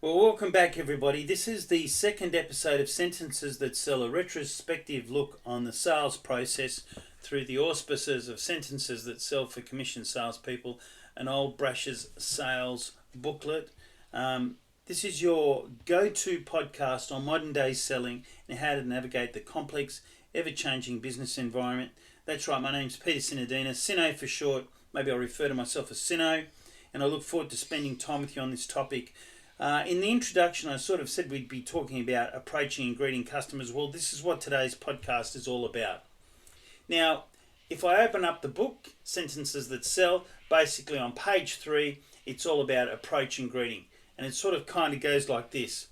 Well, welcome back, everybody. This is the second episode of Sentences That Sell, a retrospective look on the sales process through the auspices of Sentences That Sell for commission salespeople, an old Brash's sales booklet. This is your go-to podcast on modern day selling and how to navigate the complex, ever-changing business environment. That's right, my name's Peter Sinodina, Sino for short. Maybe I'll refer to myself as Sino, and I look forward to spending time with you on this topic. In the introduction, I sort of said we'd be talking about approaching and greeting customers. Well, this is what today's podcast is all about. Now, if I open up the book, Sentences That Sell, basically on page 3, it's all about approach and greeting. And it sort of kind of goes like this.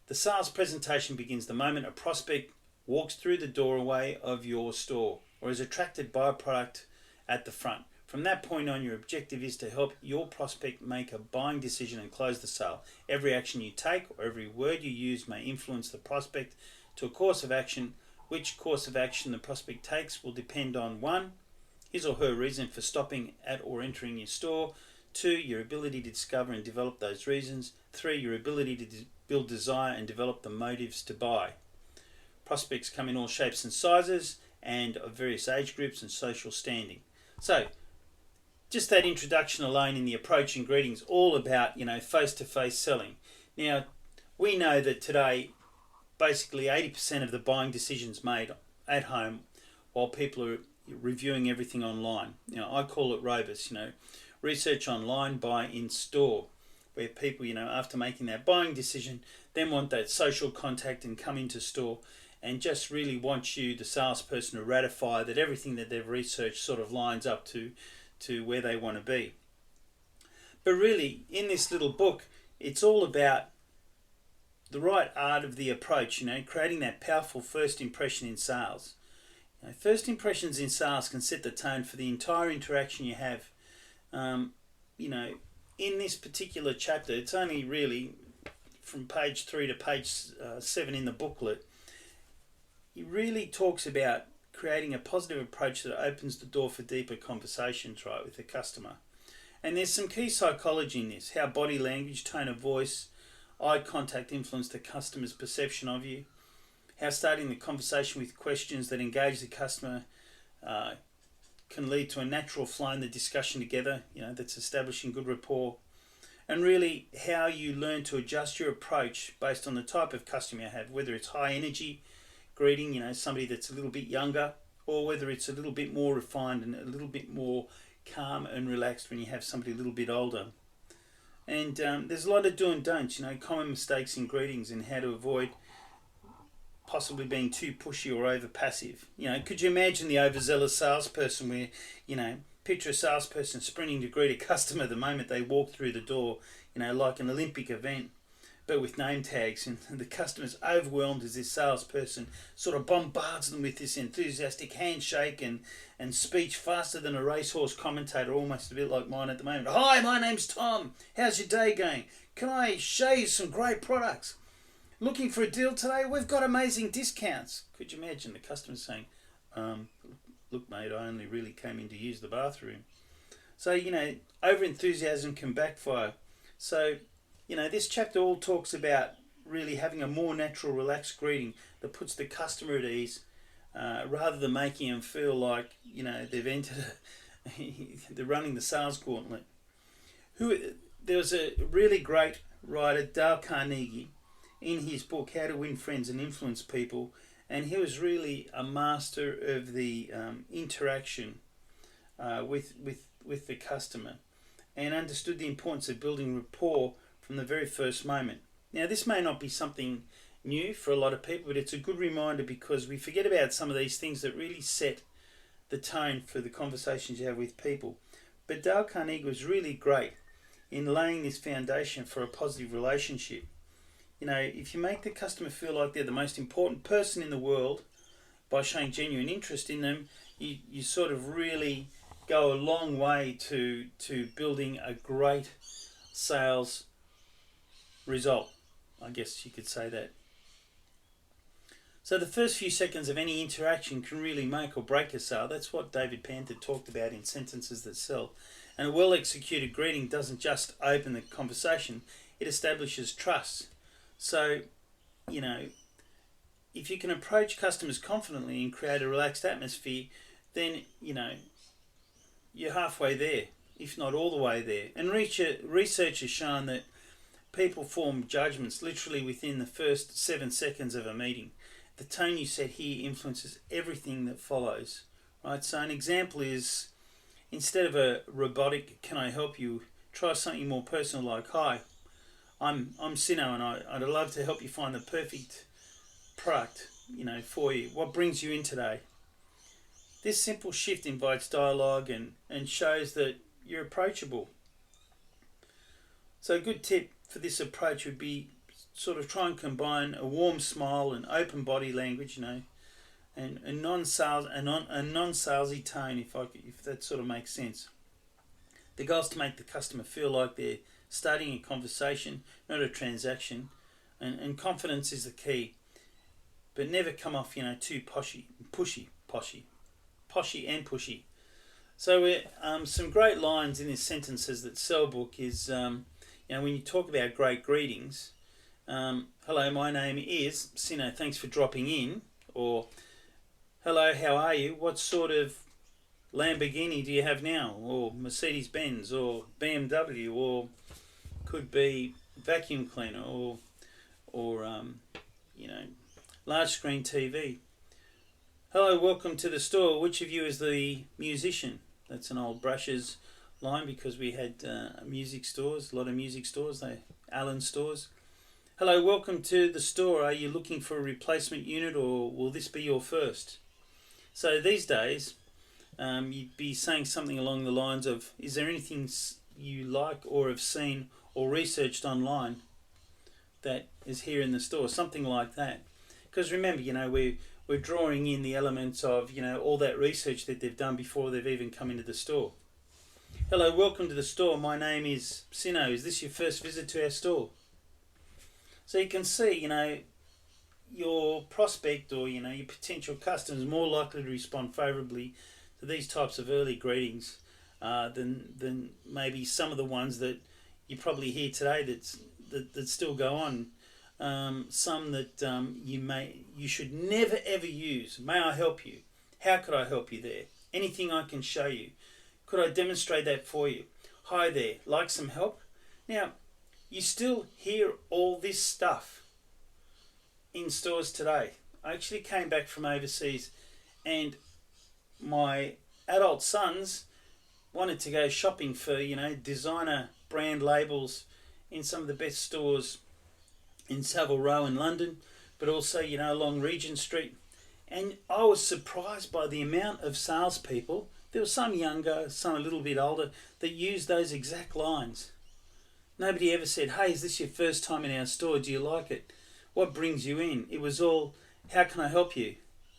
The sales presentation begins the moment a prospect walks through the doorway of your store or is attracted by a product at the front. From that point on, your objective is to help your prospect make a buying decision and close the sale. Every action you take or every word you use may influence the prospect to a course of action. Which course of action the prospect takes will depend on 1. His or her reason for stopping at or entering your store. 2. Your ability to discover and develop those reasons. 3. Your ability to build desire and develop the motives to buy. Prospects come in all shapes and sizes and of various age groups and social standing. So, just that introduction alone in the approach and greetings, all about, face-to-face selling. Now, we know that today, basically 80% of the buying decisions made at home while people are reviewing everything online. I call it robust, research online, buy in store, where people, after making that buying decision, then want that social contact and come into store and just really want you, the salesperson, to ratify that everything that they've researched sort of lines up to where they want to be. But really, in this little book, it's all about the right art of the approach, creating that powerful first impression in sales. First impressions in sales can set the tone for the entire interaction you have. In this particular chapter, it's only really from page 3 to page 7 in the booklet. He really talks about creating a positive approach that opens the door for deeper conversations, right, with the customer. And there's some key psychology in this, how body language, tone of voice, eye contact influence the customer's perception of you, how starting the conversation with questions that engage the customer can lead to a natural flow in the discussion together, that's establishing good rapport, and really how you learn to adjust your approach based on the type of customer you have, whether it's high energy greeting, somebody that's a little bit younger, or whether it's a little bit more refined and a little bit more calm and relaxed when you have somebody a little bit older. And there's a lot of do and don'ts, common mistakes in greetings and how to avoid possibly being too pushy or over passive. Could you imagine the overzealous salesperson where, picture a salesperson sprinting to greet a customer the moment they walk through the door, like an Olympic event, but with name tags, and the customer's overwhelmed as this salesperson sort of bombards them with this enthusiastic handshake and speech faster than a racehorse commentator, almost a bit like mine at the moment. Hi, my name's Tom. How's your day going? Can I show you some great products? Looking for a deal today? We've got amazing discounts. Could you imagine the customer saying, look mate, I only really came in to use the bathroom. So, over enthusiasm can backfire. So, this chapter all talks about really having a more natural, relaxed greeting that puts the customer at ease, rather than making them feel like, they've entered they're running the sales gauntlet. There was a really great writer, Dale Carnegie, in his book, How to Win Friends and Influence People, and he was really a master of the interaction with the customer and understood the importance of building rapport from the very first moment. Now, this may not be something new for a lot of people, but it's a good reminder because we forget about some of these things that really set the tone for the conversations you have with people. But Dale Carnegie was really great in laying this foundation for a positive relationship. If you make the customer feel like they're the most important person in the world by showing genuine interest in them, you sort of really go a long way to building a great sales result. I guess you could say that. So the first few seconds of any interaction can really make or break a sale. That's what David Panther talked about in Sentences That Sell. And a well-executed greeting doesn't just open the conversation, it establishes trust. So, you know, if you can approach customers confidently and create a relaxed atmosphere, then, you know, you're halfway there, if not all the way there. And research has shown that people form judgments literally within the first 7 seconds of a meeting. The tone you set here influences everything that follows, right? So an example is, instead of a robotic, can I help you, try something more personal like, hi, I'm Sino and I'd love to help you find the perfect product, you know, for you. What brings you in today? This simple shift invites dialogue and shows that you're approachable. So a good tip for this approach would be sort of try and combine a warm smile and open body language, you know, and a non-salesy tone, if that sort of makes sense. The goal is to make the customer feel like they're starting a conversation, not a transaction, and confidence is the key. But never come off, you know, too poshy and pushy. So some great lines in this Sentences That Sell book is, you know, when you talk about great greetings, hello, my name is Sino, thanks for dropping in, or hello, how are you? What sort of Lamborghini do you have now? Or Mercedes-Benz, or BMW, or could be vacuum cleaner, or you know, large screen TV. Hello, welcome to the store. Which of you is the musician? That's an old Brushes line because we had music stores, a lot of music stores, Allen stores. Hello, welcome to the store. Are you looking for a replacement unit or will this be your first? So these days, you'd be saying something along the lines of, is there anything you like or have seen or researched online that is here in the store? Something like that. Because remember, you know, we're drawing in the elements of, you know, all that research that they've done before they've even come into the store. Hello, welcome to the store. My name is Sino. Is this your first visit to our store? So you can see, you know, your prospect or, you know, your potential customer is more likely to respond favourably to these types of early greetings than maybe some of the ones that you probably hear today that still go on. Some that you should never ever use. May I help you? How could I help you there? Anything I can show you? Could I demonstrate that for you? Hi there, like some help? Now, you still hear all this stuff in stores today. I actually came back from overseas and my adult sons wanted to go shopping for, you know, designer brand labels in some of the best stores in Savile Row in London, but also, you know, along Regent Street. And I was surprised by the amount of salespeople, there were some younger, some a little bit older, that used those exact lines. Nobody ever said, hey, is this your first time in our store? Do you like it? What brings you in? It was all, how can I help you?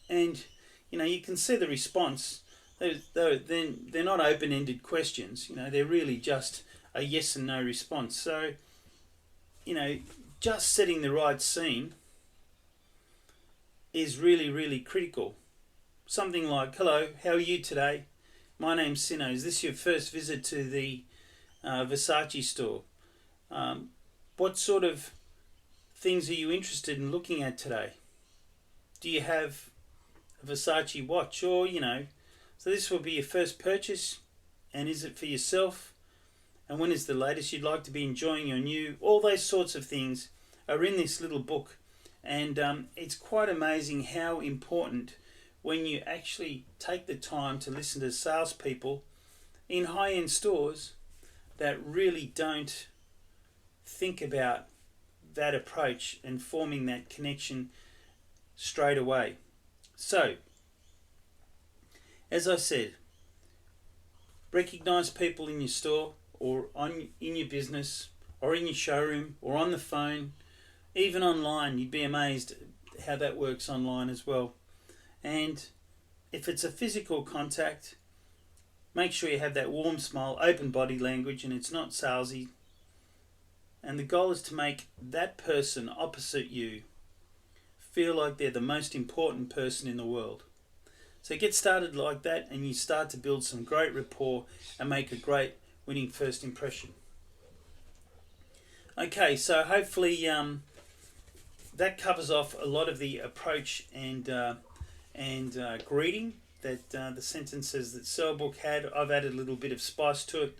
And, you know, you can see the response. They're not open-ended questions. You know, they're really just a yes and no response. So, you know, just setting the right scene is really, really critical. Something like, hello, how are you today? My name's Sino. Is this your first visit to the Versace store? What sort of things are you interested in looking at today? Do you have a Versace watch? Or, you know, so this will be your first purchase. And is it for yourself? And when is the latest you'd like to be enjoying your new? All those sorts of things are in this little book. And it's quite amazing how important, when you actually take the time to listen to salespeople in high-end stores that really don't think about that approach and forming that connection straight away. So, as I said, recognize people in your store or in your business or in your showroom or on the phone, even online. You'd be amazed how that works online as well. And if it's a physical contact, make sure you have that warm smile, open body language, and it's not salesy. And the goal is to make that person opposite you feel like they're the most important person in the world. So get started like that and you start to build some great rapport and make a great winning first impression. Okay, so hopefully that covers off a lot of the approach and greeting that the sentences that Cellbook had. I've added a little bit of spice to it.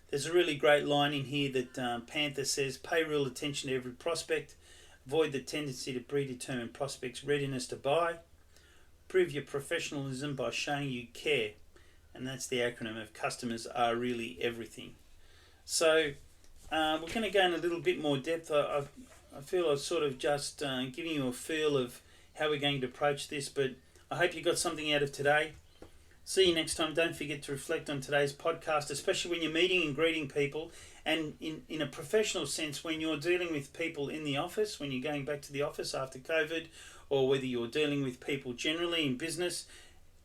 There's a really great line in here that Panther says, pay real attention to every prospect, avoid the tendency to predetermine prospects' readiness to buy, prove your professionalism by showing you care. And that's the acronym of customers are really everything. So we're going to go in a little bit more depth. I feel I've sort of just giving you a feel of how we're going to approach this, but I hope you got something out of today. See you next time. Don't forget to reflect on today's podcast, especially when you're meeting and greeting people, and in a professional sense, when you're dealing with people in the office, when you're going back to the office after COVID, or whether you're dealing with people generally in business.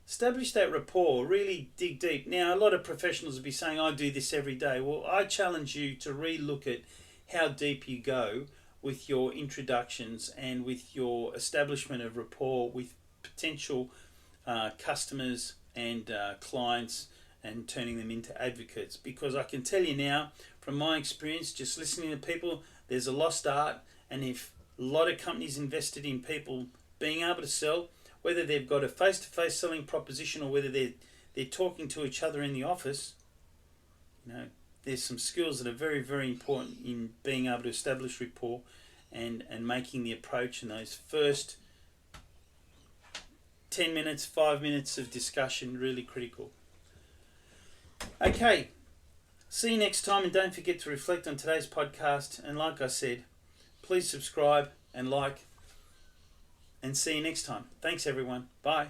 Establish that rapport, really dig deep. Now, a lot of professionals will be saying, I do this every day. Well, I challenge you to re-look at how deep you go with your introductions and with your establishment of rapport with potential customers and clients, and turning them into advocates. Because I can tell you now, from my experience, just listening to people, there's a lost art. And if a lot of companies invested in people being able to sell, whether they've got a face-to-face selling proposition or whether they're talking to each other in the office, there's some skills that are very, very important in being able to establish rapport and making the approach in those first 10 minutes, 5 minutes of discussion really critical. Okay, see you next time, and don't forget to reflect on today's podcast. And like I said, please subscribe and like, and see you next time. Thanks everyone. Bye.